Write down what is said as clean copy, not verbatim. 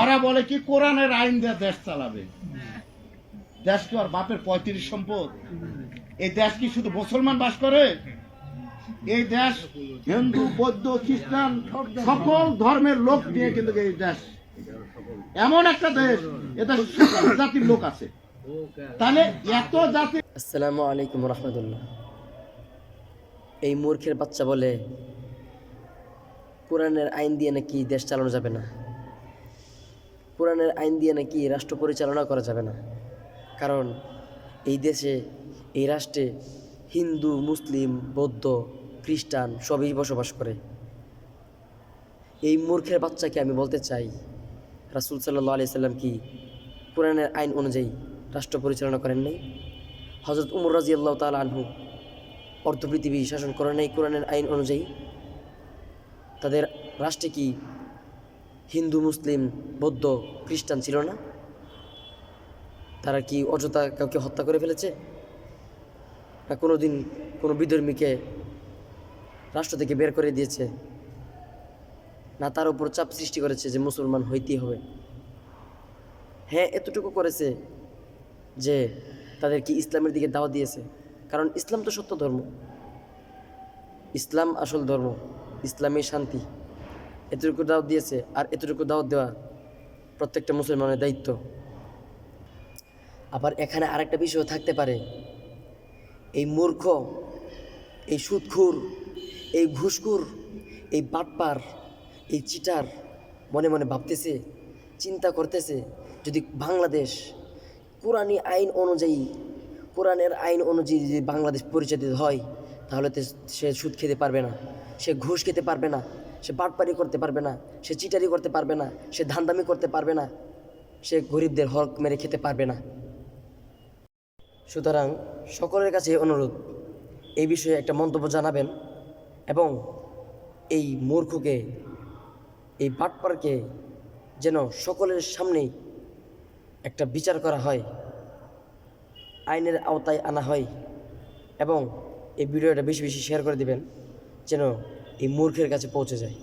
ওরা বলে কি কোরআনের আইন দিয়ে দেশ চালাবে। দেশ কি আর বাপের 35 সম্পদ? এই দেশ কি শুধু মুসলমান বাস করে? এই দেশ হিন্দু, বৌদ্ধ, খ্রিস্টান সকল ধর্মের লোক নিয়ে কিন্তু এই দেশ এমন একটা দেশ, এটা সকল জাতির লোক আছে। তাহলে এত জাতি। আসসালামু আলাইকুম রহমতুল্লাহ। এই মূর্খের বাচ্চা বলে কোরআনের আইন দিয়ে নাকি দেশ চালানো যাবে না, কোরআনের আইন দিয়ে নাকি রাষ্ট্র পরিচালনা করা যাবে না, কারণ এই দেশে, এই রাষ্ট্রে হিন্দু, মুসলিম, বৌদ্ধ, খ্রিস্টান সবই বসবাস করে। এই মূর্খের বাচ্চাকে আমি বলতে চাই, রাসূল সাল্লাল্লাহু আলাইহি সাল্লাম কি কোরআনের আইন অনুযায়ী রাষ্ট্র পরিচালনা করেন নাই? হযরত উমর রাদিয়াল্লাহু তাআলা আনহু অর্ধ পৃথিবী শাসন করেন নাই কোরআনের আইন অনুযায়ী? তাদের রাষ্ট্রে কি হিন্দু, মুসলিম, বৌদ্ধ, খ্রিস্টান ছিল না? তারা কি অযথা কাউকে হত্যা করে ফেলেছে? না কোনো দিন কোনো বিধর্মীকে রাষ্ট্র থেকে বের করে দিয়েছে? না তার উপর চাপ সৃষ্টি করেছে যে মুসলমান হইতেই হবে? হ্যাঁ, এতটুকু করেছে যে তাদেরকে ইসলামের দিকে দাওয়াত দিয়েছে, কারণ ইসলাম তো সত্য ধর্ম, ইসলাম আসল ধর্ম, ইসলামী শান্তি। এতটুকু দাওয়াত দিয়েছে, আর এতটুকু দাওয়াত দেওয়া প্রত্যেকটা মুসলমানের দায়িত্ব। আবার এখানে আরেকটা বিষয় থাকতে পারে, এই মূর্খ, এই সুদখোর, এই ঘুষখোর, এই বাটপার, এই চিটার মনে মনে ভাবতেছে, চিন্তা করতেছে, যদি বাংলাদেশ কোরআনী আইন অনুযায়ী, কোরআনের আইন অনুযায়ী যদি বাংলাদেশ পরিচালিত হয়, তাহলে তো সে সুদ খেতে পারবে না, সে ঘুষ খেতে পারবে না, সে বাটপারি করতে পারবে না, সে চিটারি করতে পারবে না, সে ধান্দামি করতে পারবে না, সে গরিবদের হক মেরে খেতে পারবে না। সুতরাং সকলের কাছে অনুরোধ, এই বিষয়ে একটা মন্তব্য জানাবেন এবং এই মূর্খকে, এই বাটপারকে যেন সকলের সামনেই একটা বিচার করা হয়, আইনের আওতায় আনা হয়, এবং এই ভিডিওটা বেশি বেশি শেয়ার করে দিবেন যেন এই মূর্খের কাছে পৌঁছে যায়।